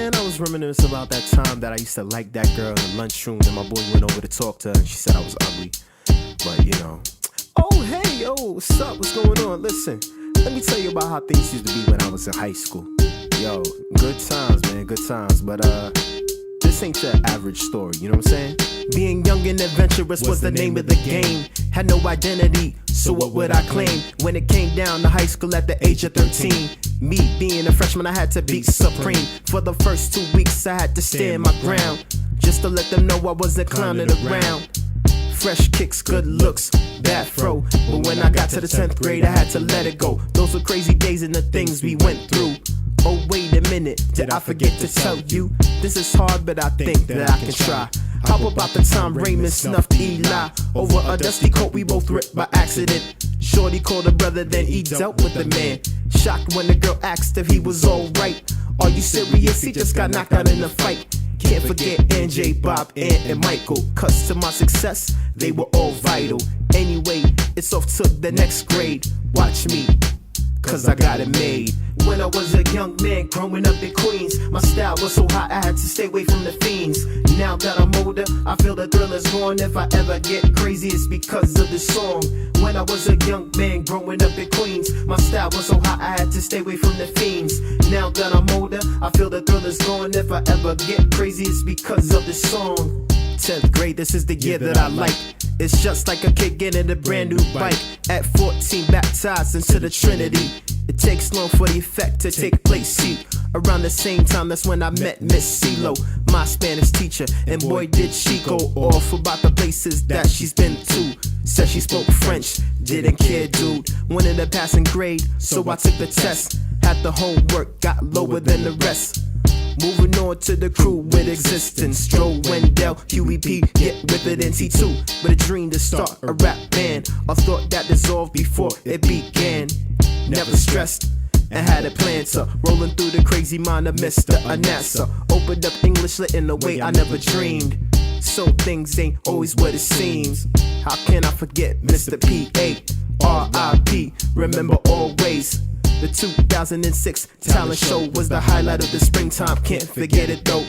man, I was reminiscing about that time that I used to like that girl in the lunchroom. Then my boy went over to talk to her and she said I was ugly. But, you know. Oh, hey, yo, what's up? What's going on? Listen, let me tell you about how things used to be when I was in high school. Yo, good times, man, good times. But, this ain't your average story, you know what I'm saying? Being young and adventurous was the name of the game. Had no identity, so what would I claim? When it came down to high school at the age of 13, me being a freshman, I had to be supreme. For the first 2 weeks, I had to stand my ground, just to let them know I wasn't clowning around. Fresh kicks, good looks, bad fro. But when I got to the 10th grade, I had to let it go. Those were crazy days and the things we went through. Oh, wait a minute, did I forget to tell you? This is hard, but I think that I can try. How about the time Raymond snuffed Eli over a dusty coat we both ripped by accident? Shorty called a brother, then he dealt with the man. Shocked when the girl asked if he was alright. Are you serious? He just got knocked out in a fight. Can't forget NJ, Bob, Ant, and Michael. Cause to my success, they were all vital. Anyway, it's off to the next grade. Watch me, cause I got it made. When I was a young man growing up in Queens, my style was so hot I had to stay away from the fiends. Now that I'm older, I feel the thrill is gone. If I ever get crazy, it's because of this song. When I was a young man growing up in Queens, my style was so hot I had to stay away from the fiends. Now that I'm older, I feel the thrill is gone. If I ever get crazy, it's because of this song. 10th grade, this is the year that I like. It's just like a kid getting a brand new bike. At 14, baptized into the Trinity. It takes long for the effect to take place. See, around the same time, that's when I met Miss CeeLo, my Spanish teacher. And boy, did she go off about the places that she's been to. Said she spoke French, didn't care, dude. Wanted a passing grade, so I took the test. Had the homework, got lower than the rest. Moving on to the crew with existence. Stroh, Wendell, Huey P, get with it in T2. With a dream to start a rap band. A thought that dissolved before it began. Never stressed and had a plan to rolling through the crazy mind of Mr. Anassa. Opened up English lit in a way I never dreamed. So things ain't always what it seems. How can I forget Mr. P.A. R.I.P. Remember always. The 2006 talent show was the highlight of the springtime, can't forget it though.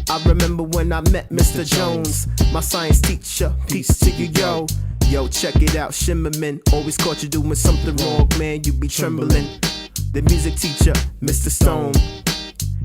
I remember when I met Mr. Jones, my science teacher, peace to you, yo. Yo, check it out, Shimmerman, always caught you doing something wrong, man, you be trembling. The music teacher, Mr. Stone,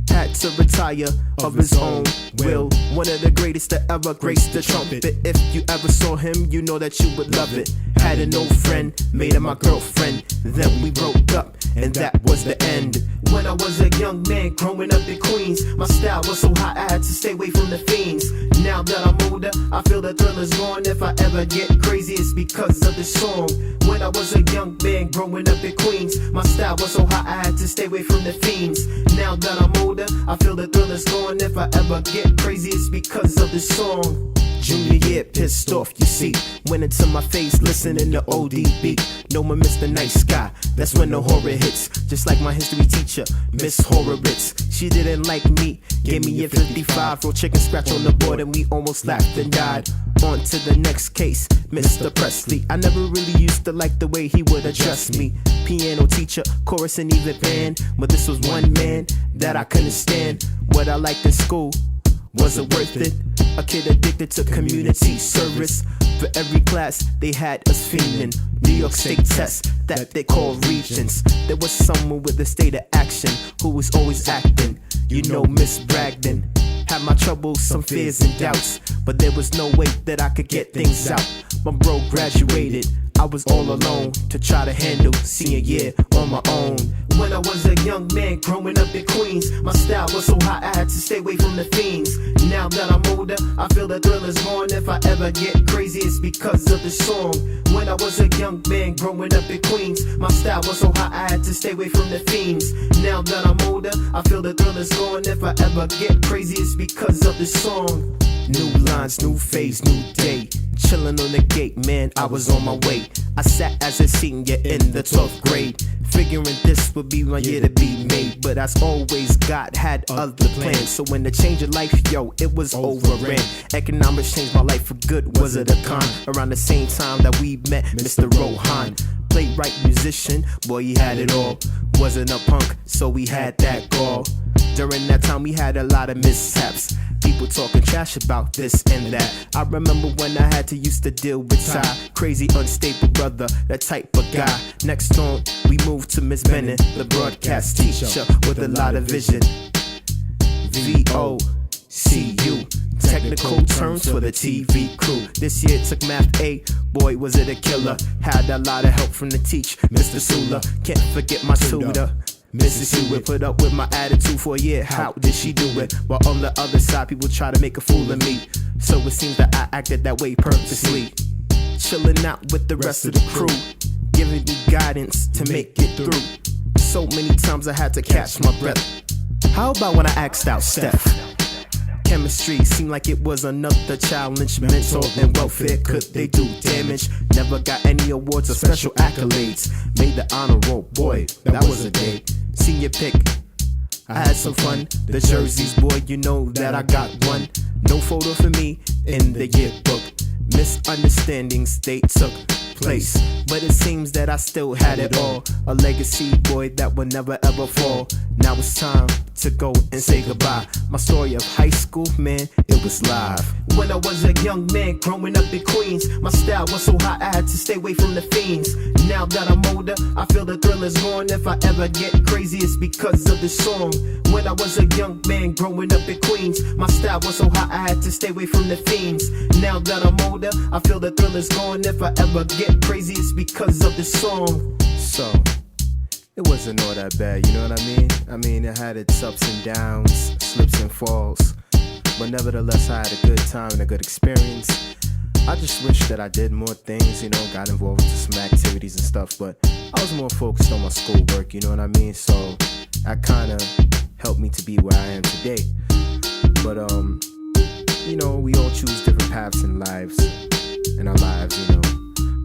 had to retire of his own will. One of the greatest to ever grace the trumpet. If you ever saw him, you know that you would love it. Had an old friend, made her my girlfriend. Then we broke up, and that was the end. When I was a young man growing up in Queens, my style was so hot I had to stay away from the fiends. Now that I'm older, I feel the thrill is gone. If I ever get crazy, it's because of this song. When I was a young man growing up in Queens, my style was so hot I had to stay away from the fiends. Now that I'm older, I feel the thrill is gone. If I ever get crazy, it's because of this song. Junior year, pissed off, you see. Went into my face, listening to ODB. No one missed the nice guy, that's when the horror hits. Just like my history teacher, Miss Horowitz. She didn't like me, gave me a 55. Rolled chicken scratch on the board and we almost laughed and died. On to the next case, Mr. Presley. I never really used to like the way he would address me. Piano teacher, chorus and even band. But this was one man that I couldn't stand. What I liked in school, was it worth it? A kid addicted to community service. For every class, they had us feeling. New York State tests that they call regents. There was someone with a state of action who was always acting. You know, Miss Bragdon. Had my troubles, some fears and doubts, but there was no way that I could get things out. My bro graduated, I was all alone to try to handle senior year on my own. When I was a young man growing up in Queens, my style was so hot I had to stay away from the fiends. Now that I'm older, I feel the thrill is gone. If I ever get crazy, it's because of this song. When I was a young man growing up in Queens, my style was so hot I had to stay away from the fiends. Now that I'm older, I feel the thrill is gone. If I ever get crazy, it's because of this song. New lines, new phase, new day. Chillin' on the gate, man, I was on my way. I sat as a senior in the 12th grade, figuring this would be my year to be made. But as always, God had other plans. So when the change of life, yo, it was over. And economics changed my life for good, was it a con? Around the same time that we met Mr. Rohan. Playwright, musician, boy, he had it all. Wasn't a punk, so we had that gall. During that time we had a lot of mishaps. People talking trash about this and that. I remember when I had to used to deal with Ty, crazy unstable brother, that type of guy. Next on we moved to Miss Bennett, the broadcast teacher with a lot of vision. VOCU, technical terms for the TV crew. This year took math A, boy was it a killer. Had a lot of help from the teach, Mr. Sula. Can't forget my tutor, Mrs. Hewitt. Put up with my attitude for a year, how did she do it? While on the other side people try to make a fool of me. So it seems that I acted that way purposely. Chilling out with the rest of the crew, giving me guidance to make it through. So many times I had to catch my breath. How about when I asked out Steph? Chemistry seemed like it was another challenge. Mental and welfare, could they do damage? Never got any awards or special accolades. Made the honor roll, boy, that was a day. Senior pick, I had some fun. The jerseys, boy, you know that I got one. No photo for me in the yearbook. Misunderstandings, they took place, but it seems that I still had it all. A legacy, boy, that will never ever fall. Now it's time to go and say goodbye. My story of high school, man, it was live. When I was a young man growing up in Queens, my style was so hot I had to stay away from the fiends. Now that I'm older, I feel the thrill is gone. If I ever get crazy, it's because of this song. When I was a young man growing up in Queens, my style was so hot I had to stay away from the fiends. Now that I'm older, I feel the thrill is gone. If I ever get crazy, it's because of this song. So it wasn't all that bad, you know what I mean? I mean, it had its ups and downs, slips and falls, but nevertheless I had a good time and a good experience. I just wish that I did more things, you know, got involved with some activities and stuff, but I was more focused on my schoolwork, you know what I mean? So that kind of helped me to be where I am today. But you know, we all choose different paths in our lives, you know.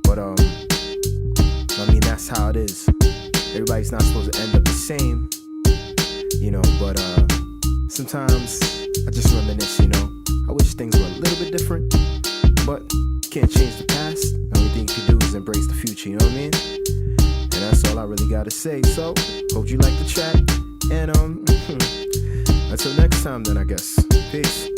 But I mean, that's how it is. Everybody's not supposed to end up the same, you know, but sometimes I just reminisce, you know. I wish things were a little bit different, but can't change the past. The only thing you can do is embrace the future, you know what I mean? And that's all I really gotta say. So, hope you like the track, and until next time then, I guess. Peace.